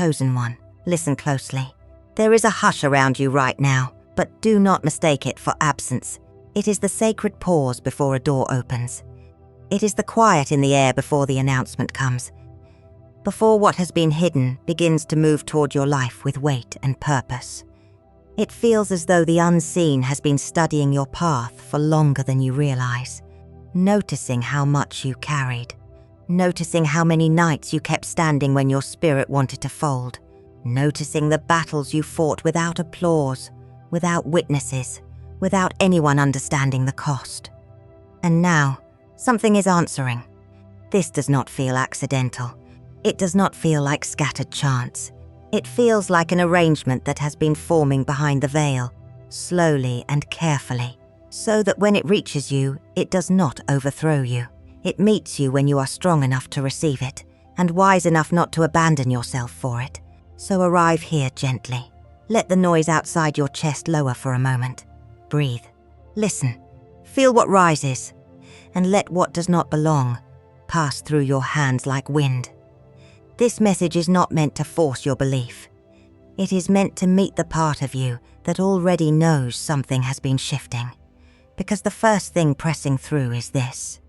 Chosen one, listen closely. There is a hush around you right now, but do not mistake it for absence. It is the sacred pause before a door opens. It is the quiet in the air before the announcement comes. Before what has been hidden begins to move toward your life with weight and purpose. It feels as though the unseen has been studying your path for longer than you realize, noticing how much you carried, noticing how many nights you kept standing when your spirit wanted to fold, noticing the battles you fought without applause, without witnesses, without anyone understanding the cost. And now, something is answering. This does not feel accidental. It does not feel like scattered chance. It feels like an arrangement that has been forming behind the veil, slowly and carefully, so that when it reaches you, it does not overthrow you. It meets you when you are strong enough to receive it, and wise enough not to abandon yourself for it. So arrive here gently. Let the noise outside your chest lower for a moment. Breathe. Listen. Feel what rises, and let what does not belong pass through your hands like wind. This message is not meant to force your belief. It is meant to meet the part of you that already knows something has been shifting. Because the first thing pressing through is this.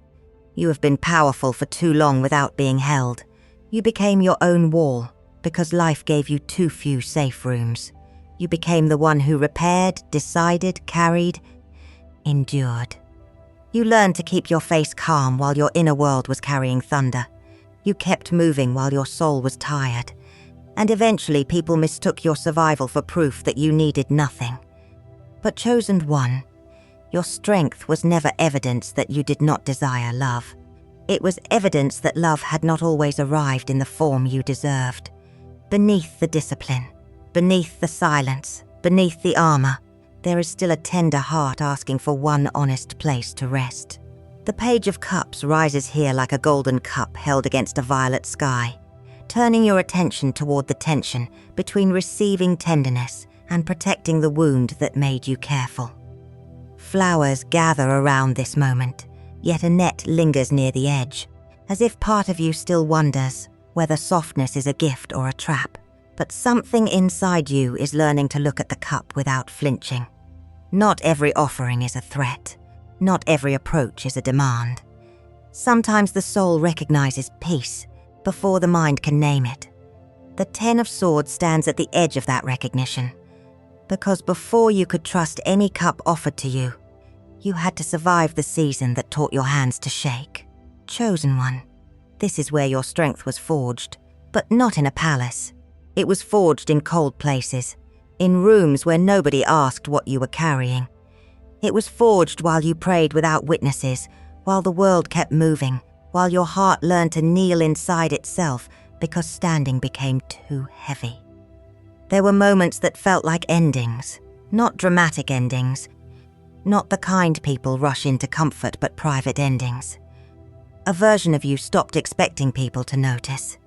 You have been powerful for too long without being held. You became your own wall because life gave you too few safe rooms. You became the one who repaired, decided, carried, endured. You learned to keep your face calm while your inner world was carrying thunder. You kept moving while your soul was tired. And eventually people mistook your survival for proof that you needed nothing. But chosen one, your strength was never evidence that you did not desire love. It was evidence that love had not always arrived in the form you deserved. Beneath the discipline, beneath the silence, beneath the armor, there is still a tender heart asking for one honest place to rest. The Page of Cups rises here like a golden cup held against a violet sky, turning your attention toward the tension between receiving tenderness and protecting the wound that made you careful. Flowers gather around this moment, yet a net lingers near the edge, as if part of you still wonders whether softness is a gift or a trap. But something inside you is learning to look at the cup without flinching. Not every offering is a threat. Not every approach is a demand. Sometimes the soul recognizes peace before the mind can name it. The Ten of Swords stands at the edge of that recognition, because before you could trust any cup offered to you, you had to survive the season that taught your hands to shake. Chosen one, this is where your strength was forged, but not in a palace. It was forged in cold places, in rooms where nobody asked what you were carrying. It was forged while you prayed without witnesses, while the world kept moving, while your heart learned to kneel inside itself because standing became too heavy. There were moments that felt like endings, not dramatic endings, not the kind people rush into comfort but private endings. A version of you stopped expecting people to notice.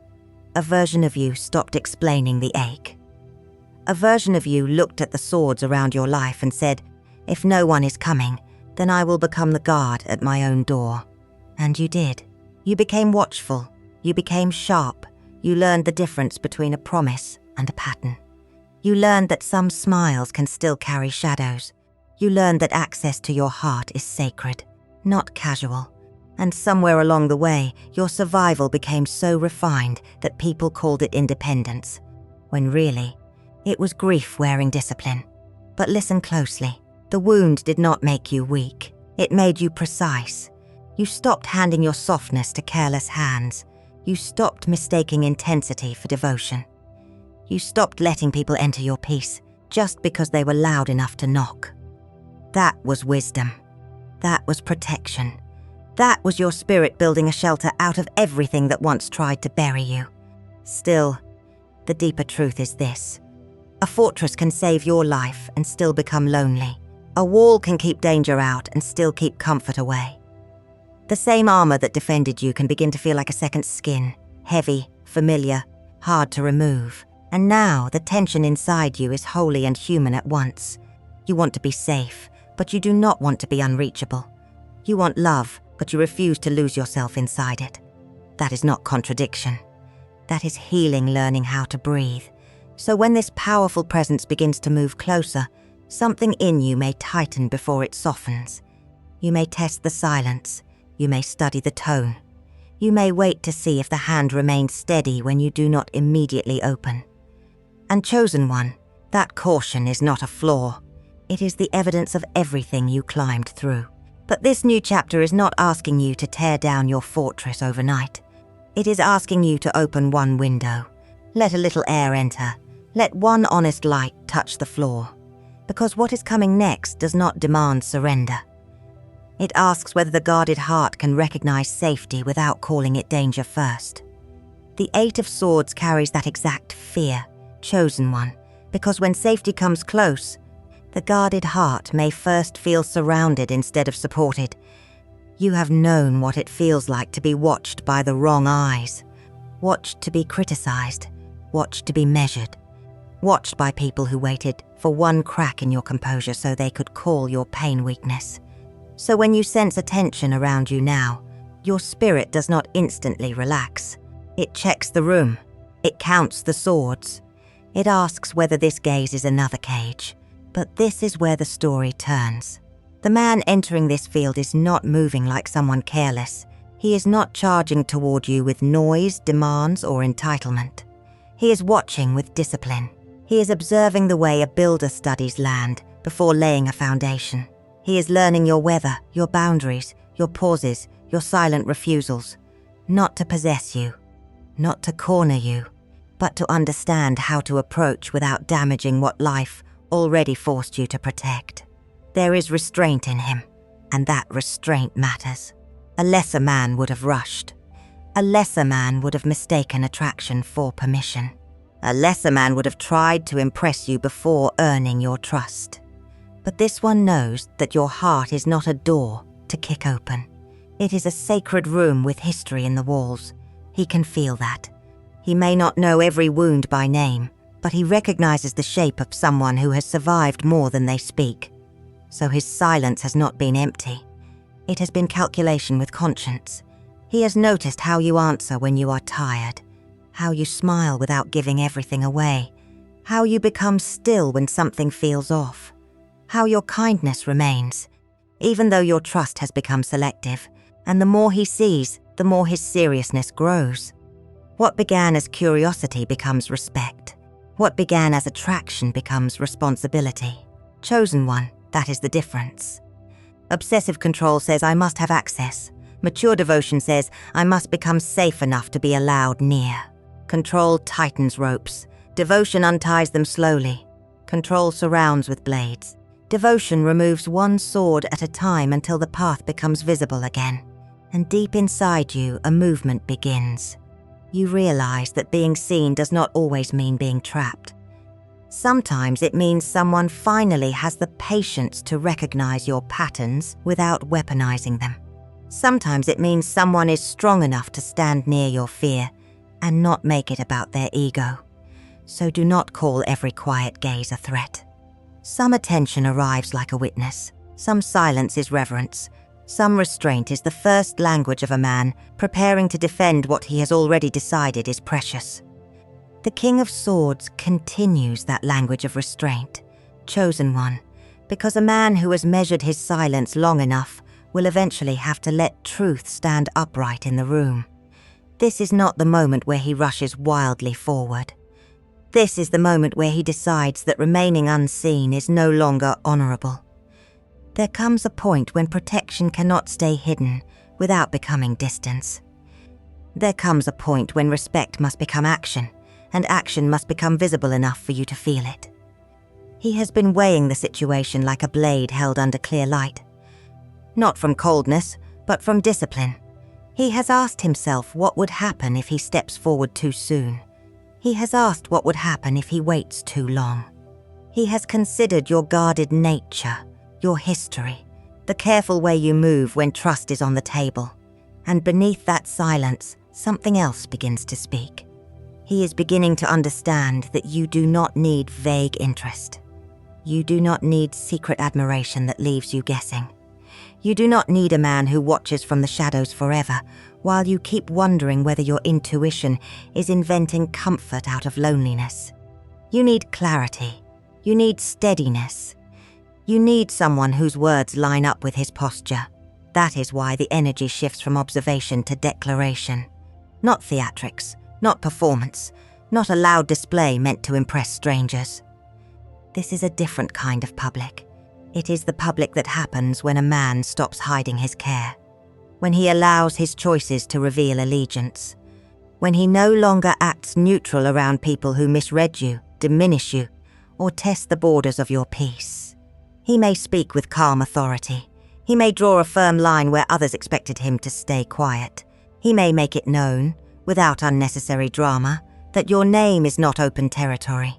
A version of you stopped explaining the ache. A version of you looked at the swords around your life and said, "If no one is coming, then I will become the guard at my own door." And you did. You became watchful. You became sharp. You learned the difference between a promise and a pattern. You learned that some smiles can still carry shadows. You learned that access to your heart is sacred, not casual. And somewhere along the way, your survival became so refined that people called it independence, when really, it was grief wearing discipline. But listen closely. The wound did not make you weak. It made you precise. You stopped handing your softness to careless hands. You stopped mistaking intensity for devotion. You stopped letting people enter your peace just because they were loud enough to knock. That was wisdom. That was protection. That was your spirit building a shelter out of everything that once tried to bury you. Still, the deeper truth is this. A fortress can save your life and still become lonely. A wall can keep danger out and still keep comfort away. The same armor that defended you can begin to feel like a second skin, heavy, familiar, hard to remove. And now the tension inside you is holy and human at once. You want to be safe, but you do not want to be unreachable. You want love, but you refuse to lose yourself inside it. That is not contradiction. That is healing, learning how to breathe. So when this powerful presence begins to move closer, something in you may tighten before it softens. You may test the silence. You may study the tone. You may wait to see if the hand remains steady when you do not immediately open. And chosen one, that caution is not a flaw. It is the evidence of everything you climbed through. But this new chapter is not asking you to tear down your fortress overnight. It is asking you to open one window. Let a little air enter. Let one honest light touch the floor. Because what is coming next does not demand surrender. It asks whether the guarded heart can recognize safety without calling it danger first. The Eight of Swords carries that exact fear, chosen one, because when safety comes close, the guarded heart may first feel surrounded instead of supported. You have known what it feels like to be watched by the wrong eyes, watched to be criticized, watched to be measured, watched by people who waited for one crack in your composure so they could call your pain weakness. So when you sense a tension around you now, your spirit does not instantly relax. It checks the room. It counts the swords. It asks whether this gaze is another cage. But this is where the story turns. The man entering this field is not moving like someone careless. He is not charging toward you with noise, demands, or entitlement. He is watching with discipline. He is observing the way a builder studies land before laying a foundation. He is learning your weather, your boundaries, your pauses, your silent refusals. Not to possess you, not to corner you, but to understand how to approach without damaging what life already forced you to protect. There is restraint in him, and that restraint matters. A lesser man would have rushed. A lesser man would have mistaken attraction for permission. A lesser man would have tried to impress you before earning your trust. But this one knows that your heart is not a door to kick open. It is a sacred room with history in the walls. He can feel that. He may not know every wound by name, but he recognizes the shape of someone who has survived more than they speak. So his silence has not been empty. It has been calculation with conscience. He has noticed how you answer when you are tired, how you smile without giving everything away, how you become still when something feels off, how your kindness remains, even though your trust has become selective, and the more he sees, the more his seriousness grows. What began as curiosity becomes respect. What began as attraction becomes responsibility. Chosen one, that is the difference. Obsessive control says, I must have access. Mature devotion says, I must become safe enough to be allowed near. Control tightens ropes. Devotion unties them slowly. Control surrounds with blades. Devotion removes one sword at a time until the path becomes visible again. And deep inside you, a movement begins. You realize that being seen does not always mean being trapped. Sometimes it means someone finally has the patience to recognize your patterns without weaponizing them. Sometimes it means someone is strong enough to stand near your fear and not make it about their ego. So do not call every quiet gaze a threat. Some attention arrives like a witness. Some silence is reverence. Some restraint is the first language of a man preparing to defend what he has already decided is precious. The King of Swords continues that language of restraint, chosen one, because a man who has measured his silence long enough will eventually have to let truth stand upright in the room. This is not the moment where he rushes wildly forward. This is the moment where he decides that remaining unseen is no longer honorable. There comes a point when protection cannot stay hidden without becoming distance. There comes a point when respect must become action, and action must become visible enough for you to feel it. He has been weighing the situation like a blade held under clear light. Not from coldness, but from discipline. He has asked himself what would happen if he steps forward too soon. He has asked what would happen if he waits too long. He has considered your guarded nature, your history, the careful way you move when trust is on the table. And beneath that silence, something else begins to speak. He is beginning to understand that you do not need vague interest. You do not need secret admiration that leaves you guessing. You do not need a man who watches from the shadows forever, while you keep wondering whether your intuition is inventing comfort out of loneliness. You need clarity. You need steadiness. You need someone whose words line up with his posture. That is why the energy shifts from observation to declaration. Not theatrics, not performance, not a loud display meant to impress strangers. This is a different kind of public. It is the public that happens when a man stops hiding his care, when he allows his choices to reveal allegiance, when he no longer acts neutral around people who misread you, diminish you, or test the borders of your peace. He may speak with calm authority. He may draw a firm line where others expected him to stay quiet. He may make it known, without unnecessary drama, that your name is not open territory.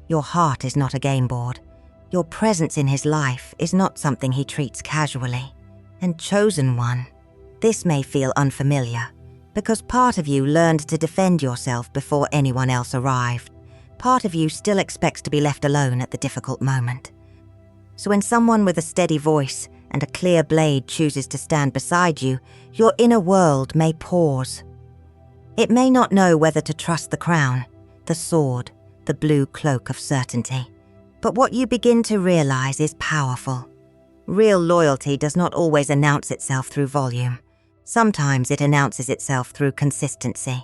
Your heart is not a game board. Your presence in his life is not something he treats casually. And chosen one, this may feel unfamiliar, because part of you learned to defend yourself before anyone else arrived. Part of you still expects to be left alone at the difficult moment. So when someone with a steady voice and a clear blade chooses to stand beside you, your inner world may pause. It may not know whether to trust the crown, the sword, the blue cloak of certainty. But what you begin to realize is powerful. Real loyalty does not always announce itself through volume. Sometimes it announces itself through consistency,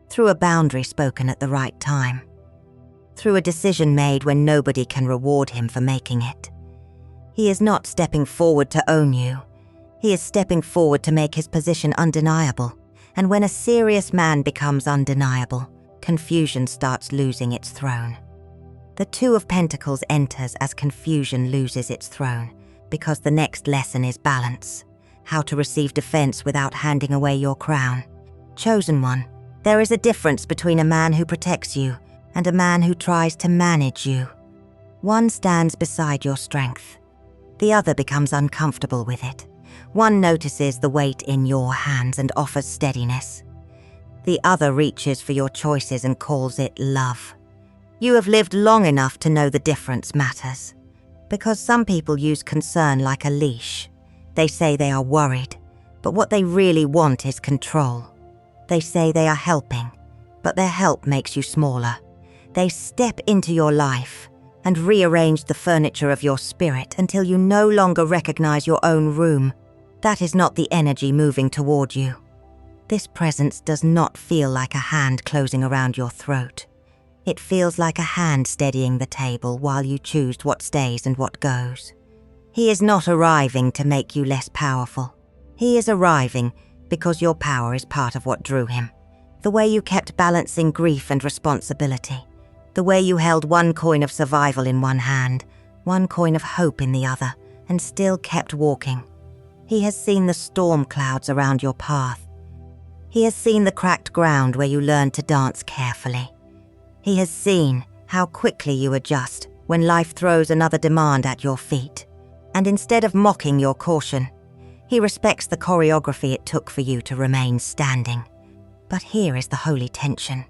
through a boundary spoken at the right time, through a decision made when nobody can reward him for making it. He is not stepping forward to own you. He is stepping forward to make his position undeniable. And when a serious man becomes undeniable, confusion starts losing its throne. The Two of Pentacles enters as confusion loses its throne, because the next lesson is balance. How to receive defense without handing away your crown. Chosen one, there is a difference between a man who protects you and a man who tries to manage you. One stands beside your strength. The other becomes uncomfortable with it. One notices the weight in your hands and offers steadiness. The other reaches for your choices and calls it love. You have lived long enough to know the difference matters. Because some people use concern like a leash. They say they are worried, but what they really want is control. They say they are helping, but their help makes you smaller. They step into your life and rearrange the furniture of your spirit until you no longer recognize your own room. That is not the energy moving toward you. This presence does not feel like a hand closing around your throat. It feels like a hand steadying the table while you choose what stays and what goes. He is not arriving to make you less powerful. He is arriving because your power is part of what drew him. The way you kept balancing grief and responsibility. The way you held one coin of survival in one hand, one coin of hope in the other, and still kept walking. He has seen the storm clouds around your path. He has seen the cracked ground where you learned to dance carefully. He has seen how quickly you adjust when life throws another demand at your feet. And instead of mocking your caution, he respects the choreography it took for you to remain standing. But here is the holy tension.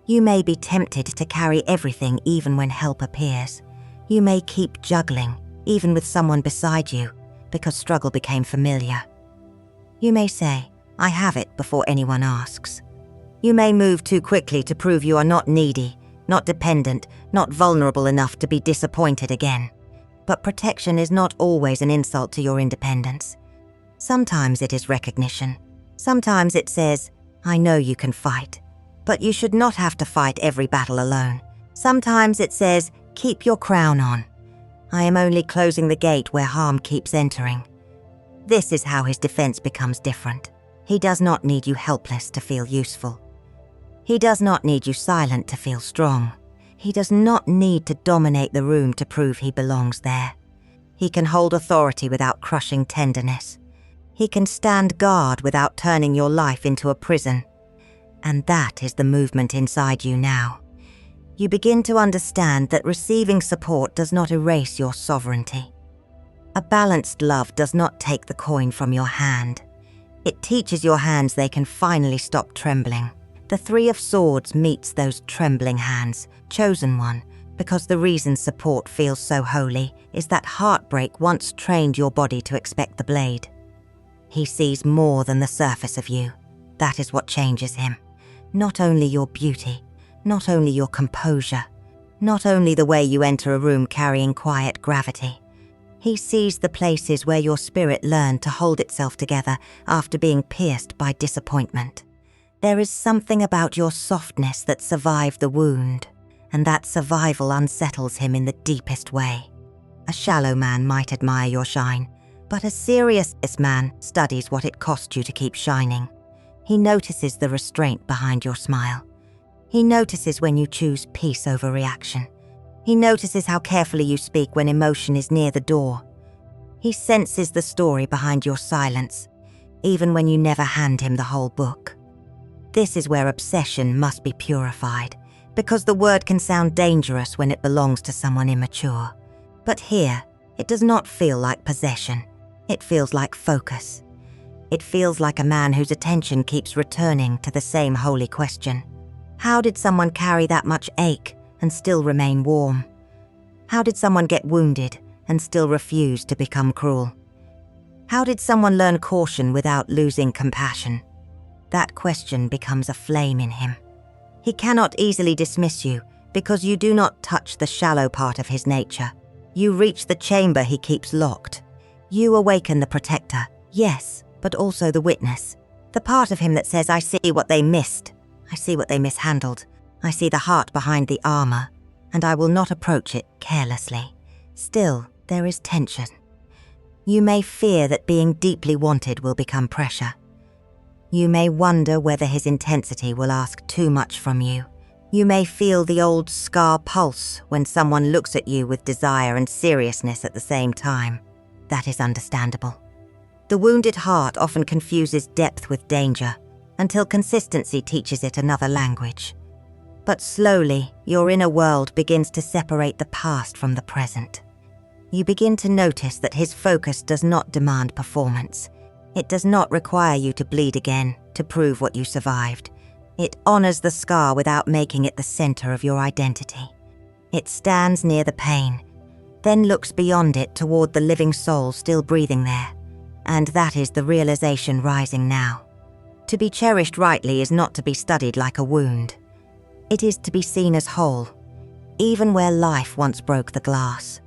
You may be tempted to carry everything even when help appears. You may keep juggling, even with someone beside you, because struggle became familiar. You may say, "I have it," before anyone asks. You may move too quickly to prove you are not needy, not dependent, not vulnerable enough to be disappointed again. But protection is not always an insult to your independence. Sometimes it is recognition. Sometimes it says, "I know you can fight, but you should not have to fight every battle alone." Sometimes it says, "Keep your crown on. I am only closing the gate where harm keeps entering." This is how his defense becomes different. He does not need you helpless to feel useful. He does not need you silent to feel strong. He does not need to dominate the room to prove he belongs there. He can hold authority without crushing tenderness. He can stand guard without turning your life into a prison. And that is the movement inside you now. You begin to understand that receiving support does not erase your sovereignty. A balanced love does not take the coin from your hand. It teaches your hands they can finally stop trembling. The Three of Swords meets those trembling hands, chosen one, because the reason support feels so holy is that heartbreak once trained your body to expect the blade. He sees more than the surface of you. That is what changes him. Not only your beauty, not only your composure, not only the way you enter a room carrying quiet gravity. He sees the places where your spirit learned to hold itself together after being pierced by disappointment. There is something about your softness that survived the wound, and that survival unsettles him in the deepest way. A shallow man might admire your shine, but a serious man studies what it cost you to keep shining. He notices the restraint behind your smile. He notices when you choose peace over reaction. He notices how carefully you speak when emotion is near the door. He senses the story behind your silence, even when you never hand him the whole book. This is where obsession must be purified, because the word can sound dangerous when it belongs to someone immature. But here, it does not feel like possession. It feels like focus. It feels like a man whose attention keeps returning to the same holy question. How did someone carry that much ache and still remain warm? How did someone get wounded and still refuse to become cruel? How did someone learn caution without losing compassion? That question becomes a flame in him. He cannot easily dismiss you because you do not touch the shallow part of his nature. You reach the chamber he keeps locked. You awaken the protector, yes, but also the witness. The part of him that says, I see what they missed. I see what they mishandled. I see the heart behind the armor, and I will not approach it carelessly. Still, there is tension. You may fear that being deeply wanted will become pressure. You may wonder whether his intensity will ask too much from you. You may feel the old scar pulse when someone looks at you with desire and seriousness at the same time. That is understandable. The wounded heart often confuses depth with danger, until consistency teaches it another language. But slowly, your inner world begins to separate the past from the present. You begin to notice that his focus does not demand performance. It does not require you to bleed again to prove what you survived. It honors the scar without making it the center of your identity. It stands near the pain, then looks beyond it toward the living soul still breathing there. And that is the realization rising now. To be cherished rightly is not to be studied like a wound. It is to be seen as whole, even where life once broke the glass.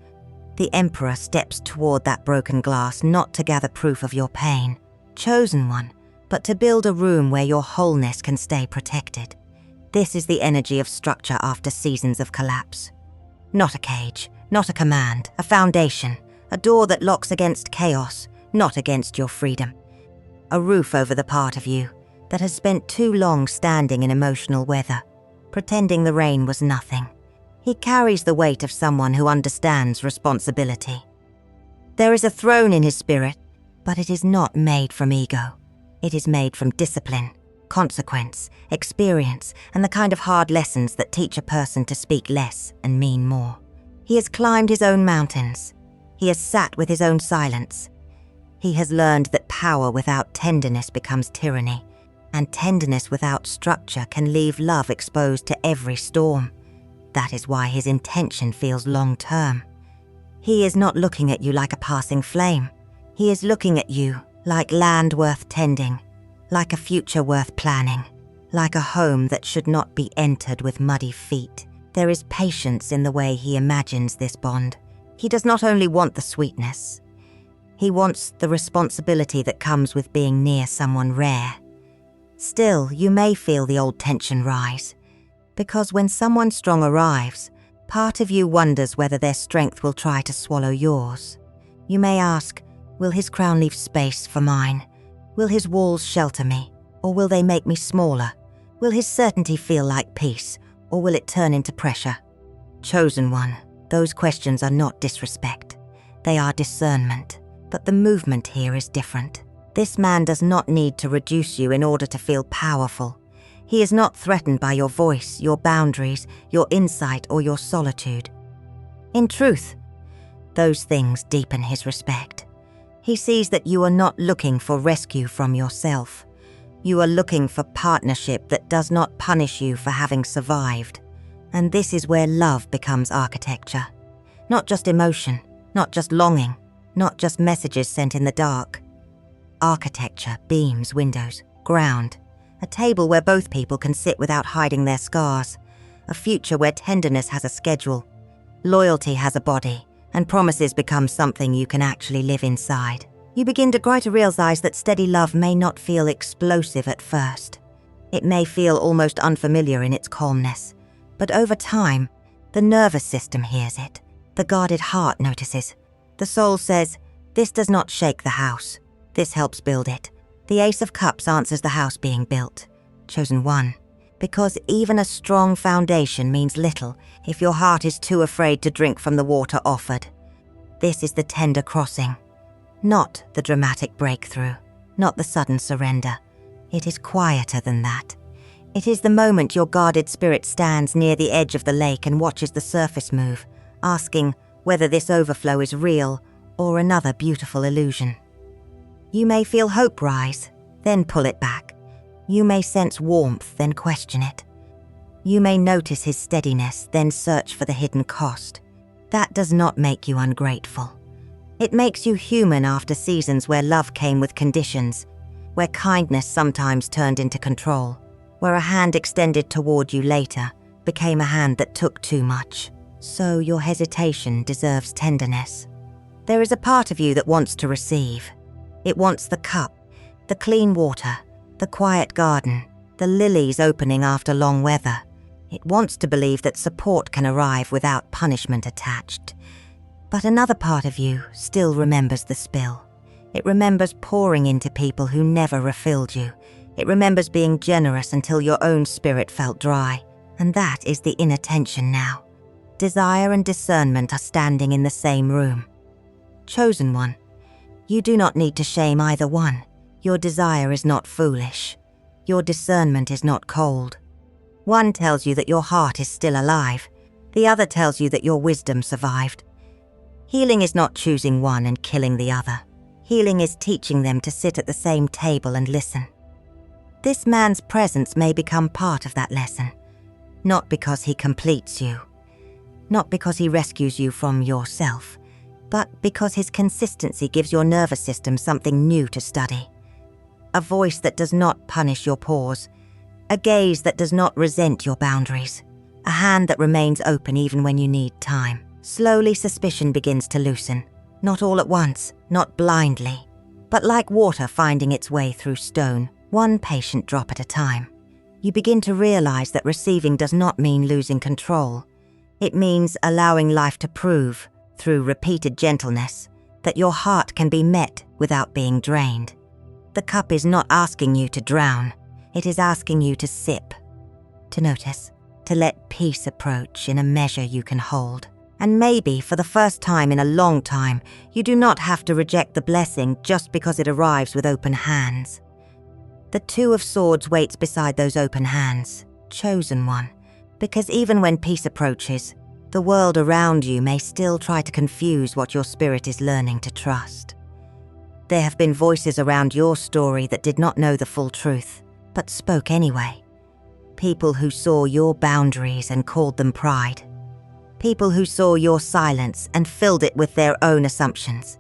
The Emperor steps toward that broken glass not to gather proof of your pain, chosen one, but to build a room where your wholeness can stay protected. This is the energy of structure after seasons of collapse. Not a cage, not a command, a foundation, a door that locks against chaos, not against your freedom. A roof over the part of you that has spent too long standing in emotional weather, pretending the rain was nothing. He carries the weight of someone who understands responsibility. There is a throne in his spirit, but it is not made from ego. It is made from discipline, consequence, experience, and the kind of hard lessons that teach a person to speak less and mean more. He has climbed his own mountains. He has sat with his own silence. He has learned that power without tenderness becomes tyranny, and tenderness without structure can leave love exposed to every storm. That is why his intention feels long-term. He is not looking at you like a passing flame. He is looking at you like land worth tending, like a future worth planning, like a home that should not be entered with muddy feet. There is patience in the way he imagines this bond. He does not only want the sweetness. He wants the responsibility that comes with being near someone rare. Still, you may feel the old tension rise, because when someone strong arrives, part of you wonders whether their strength will try to swallow yours. You may ask, will his crown leave space for mine? Will his walls shelter me, or will they make me smaller? Will his certainty feel like peace, or will it turn into pressure? Chosen one, those questions are not disrespect. They are discernment. But the movement here is different. This man does not need to reduce you in order to feel powerful. He is not threatened by your voice, your boundaries, your insight, or your solitude. In truth, those things deepen his respect. He sees that you are not looking for rescue from yourself. You are looking for partnership that does not punish you for having survived. And this is where love becomes architecture. Not just emotion, not just longing, not just messages sent in the dark. Architecture, beams, windows, ground. A table where both people can sit without hiding their scars. A future where tenderness has a schedule, loyalty has a body, and promises become something you can actually live inside. You begin to realize that steady love may not feel explosive at first. It may feel almost unfamiliar in its calmness, but over time, the nervous system hears it. The guarded heart notices. The soul says, "This does not shake the house. This helps build it." The Ace of Cups answers the house being built. Chosen one. Because even a strong foundation means little if your heart is too afraid to drink from the water offered. This is the tender crossing. Not the dramatic breakthrough. Not the sudden surrender. It is quieter than that. It is the moment your guarded spirit stands near the edge of the lake and watches the surface move, asking whether this overflow is real or another beautiful illusion. You may feel hope rise, then pull it back. You may sense warmth, then question it. You may notice his steadiness, then search for the hidden cost. That does not make you ungrateful. It makes you human after seasons where love came with conditions, where kindness sometimes turned into control, where a hand extended toward you later became a hand that took too much. So your hesitation deserves tenderness. There is a part of you that wants to receive. It wants the cup, the clean water, the quiet garden, the lilies opening after long weather. It wants to believe that support can arrive without punishment attached. But another part of you still remembers the spill. It remembers pouring into people who never refilled you. It remembers being generous until your own spirit felt dry. And that is the inner tension now. Desire and discernment are standing in the same room. Chosen one. You do not need to shame either one. Your desire is not foolish. Your discernment is not cold. One tells you that your heart is still alive. The other tells you that your wisdom survived. Healing is not choosing one and killing the other. Healing is teaching them to sit at the same table and listen. This man's presence may become part of that lesson. Not because he completes you. Not because he rescues you from yourself. But because his consistency gives your nervous system something new to study. A voice that does not punish your pause. A gaze that does not resent your boundaries. A hand that remains open even when you need time. Slowly suspicion begins to loosen. Not all at once, not blindly, but like water finding its way through stone, one patient drop at a time. You begin to realize that receiving does not mean losing control. It means allowing life to prove, through repeated gentleness, that your heart can be met without being drained. The cup is not asking you to drown. It is asking you to sip, to notice, to let peace approach in a measure you can hold. And maybe, for the first time in a long time, you do not have to reject the blessing just because it arrives with open hands. The Two of Swords waits beside those open hands, chosen one, because even when peace approaches, the world around you may still try to confuse what your spirit is learning to trust. There have been voices around your story that did not know the full truth, but spoke anyway. People who saw your boundaries and called them pride. People who saw your silence and filled it with their own assumptions.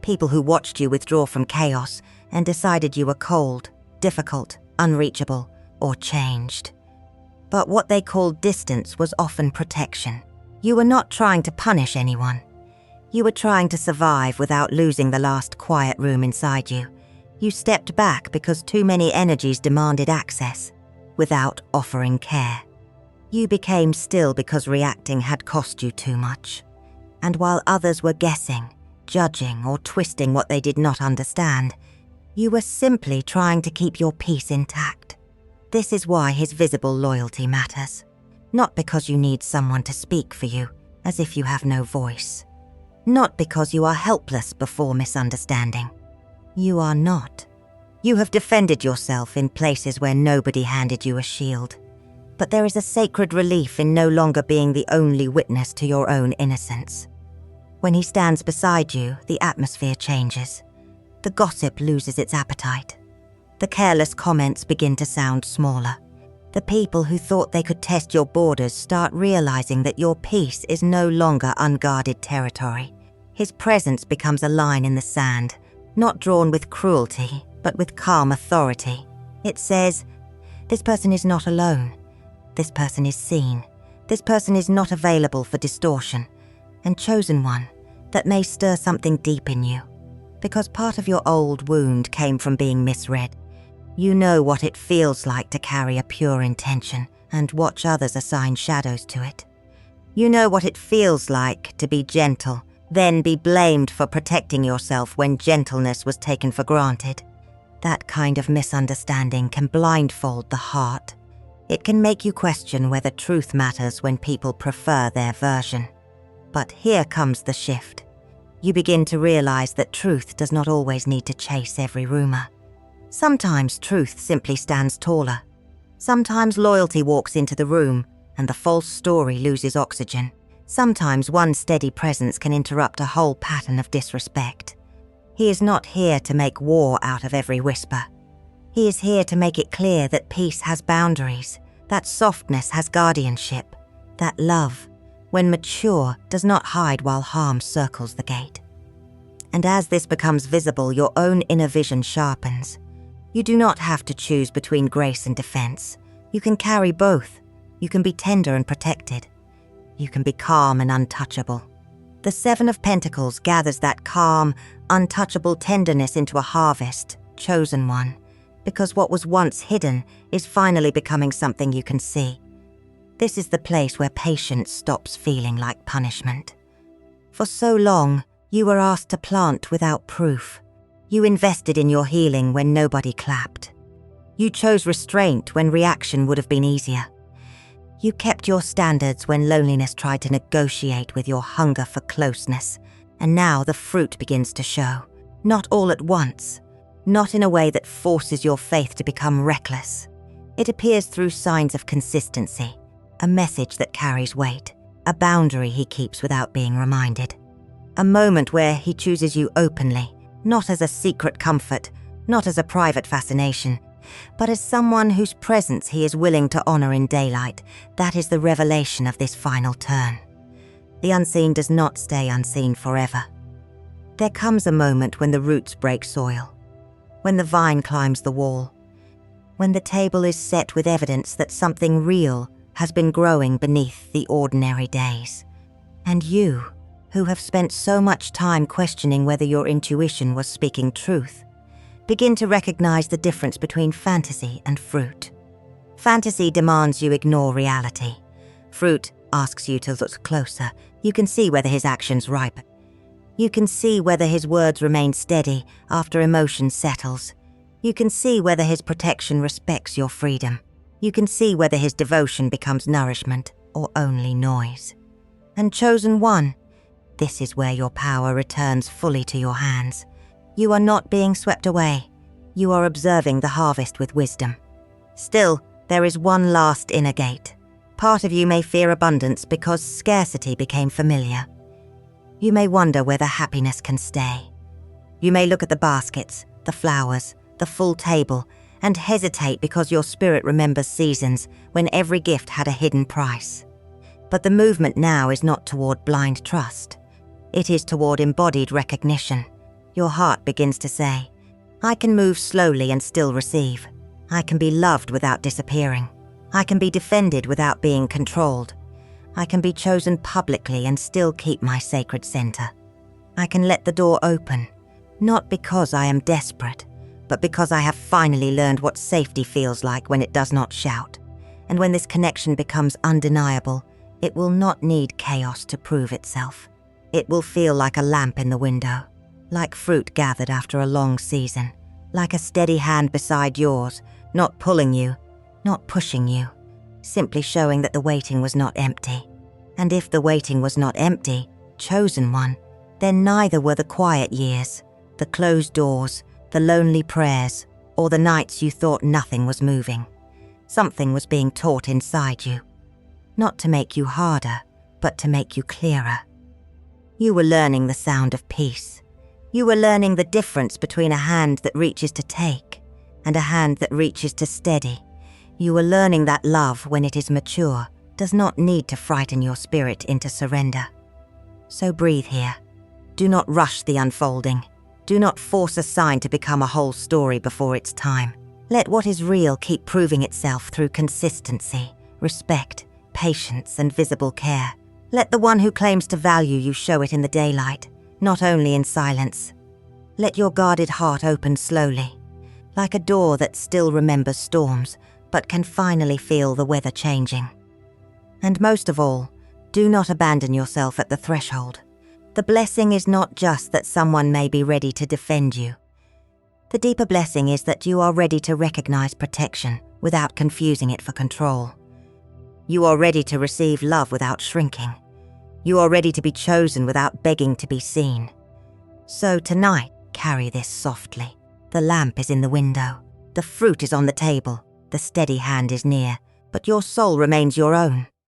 People who watched you withdraw from chaos and decided you were cold, difficult, unreachable, or changed. But what they called distance was often protection. You were not trying to punish anyone. You were trying to survive without losing the last quiet room inside you. You stepped back because too many energies demanded access, without offering care. You became still because reacting had cost you too much. And while others were guessing, judging, or twisting what they did not understand, you were simply trying to keep your peace intact. This is why his visible loyalty matters. Not because you need someone to speak for you, as if you have no voice. Not because you are helpless before misunderstanding. You are not. You have defended yourself in places where nobody handed you a shield. But there is a sacred relief in no longer being the only witness to your own innocence. When he stands beside you, the atmosphere changes. The gossip loses its appetite. The careless comments begin to sound smaller. The people who thought they could test your borders start realizing that your peace is no longer unguarded territory. His presence becomes a line in the sand, not drawn with cruelty, but with calm authority. It says, This person is not alone. This person is seen. This person is not available for distortion. And chosen one, that may stir something deep in you. Because part of your old wound came from being misread. You know what it feels like to carry a pure intention and watch others assign shadows to it. You know what it feels like to be gentle, then be blamed for protecting yourself when gentleness was taken for granted. That kind of misunderstanding can blindfold the heart. It can make you question whether truth matters when people prefer their version. But here comes the shift. You begin to realize that truth does not always need to chase every rumor. Sometimes truth simply stands taller. Sometimes loyalty walks into the room and the false story loses oxygen. Sometimes one steady presence can interrupt a whole pattern of disrespect. He is not here to make war out of every whisper. He is here to make it clear that peace has boundaries, that softness has guardianship, that love, when mature, does not hide while harm circles the gate. And as this becomes visible, your own inner vision sharpens. You do not have to choose between grace and defense. You can carry both. You can be tender and protected. You can be calm and untouchable. The Seven of Pentacles gathers that calm, untouchable tenderness into a harvest, chosen one, because what was once hidden is finally becoming something you can see. This is the place where patience stops feeling like punishment. For so long, you were asked to plant without proof. You invested in your healing when nobody clapped. You chose restraint when reaction would have been easier. You kept your standards when loneliness tried to negotiate with your hunger for closeness, and now the fruit begins to show. Not all at once, not in a way that forces your faith to become reckless. It appears through signs of consistency, a message that carries weight, a boundary he keeps without being reminded. A moment where he chooses you openly, not as a secret comfort, not as a private fascination, but as someone whose presence he is willing to honor in daylight. That is the revelation of this final turn. The unseen does not stay unseen forever. There comes a moment when the roots break soil, when the vine climbs the wall, when the table is set with evidence that something real has been growing beneath the ordinary days. And you, who have spent so much time questioning whether your intuition was speaking truth, begin to recognize the difference between fantasy and fruit. Fantasy demands you ignore reality. Fruit asks you to look closer. You can see whether his actions ripen. You can see whether his words remain steady after emotion settles. You can see whether his protection respects your freedom. You can see whether his devotion becomes nourishment or only noise. And chosen one, this is where your power returns fully to your hands. You are not being swept away. You are observing the harvest with wisdom. Still, there is one last inner gate. Part of you may fear abundance because scarcity became familiar. You may wonder whether happiness can stay. You may look at the baskets, the flowers, the full table, and hesitate because your spirit remembers seasons when every gift had a hidden price. But the movement now is not toward blind trust. It is toward embodied recognition. Your heart begins to say, I can move slowly and still receive. I can be loved without disappearing. I can be defended without being controlled. I can be chosen publicly and still keep my sacred center. I can let the door open, not because I am desperate, but because I have finally learned what safety feels like when it does not shout. And when this connection becomes undeniable, it will not need chaos to prove itself. It will feel like a lamp in the window, like fruit gathered after a long season, like a steady hand beside yours, not pulling you, not pushing you, simply showing that the waiting was not empty. And if the waiting was not empty, chosen one, then neither were the quiet years, the closed doors, the lonely prayers, or the nights you thought nothing was moving. Something was being taught inside you, not to make you harder, but to make you clearer. You were learning the sound of peace. You were learning the difference between a hand that reaches to take and a hand that reaches to steady. You were learning that love, when it is mature, does not need to frighten your spirit into surrender. So breathe here. Do not rush the unfolding. Do not force a sign to become a whole story before its time. Let what is real keep proving itself through consistency, respect, patience, and visible care. Let the one who claims to value you show it in the daylight, not only in silence. Let your guarded heart open slowly, like a door that still remembers storms, but can finally feel the weather changing. And most of all, do not abandon yourself at the threshold. The blessing is not just that someone may be ready to defend you. The deeper blessing is that you are ready to recognize protection without confusing it for control. You are ready to receive love without shrinking. You are ready to be chosen without begging to be seen. So tonight, carry this softly. The lamp is in the window. The fruit is on the table. The steady hand is near. But your soul remains your own.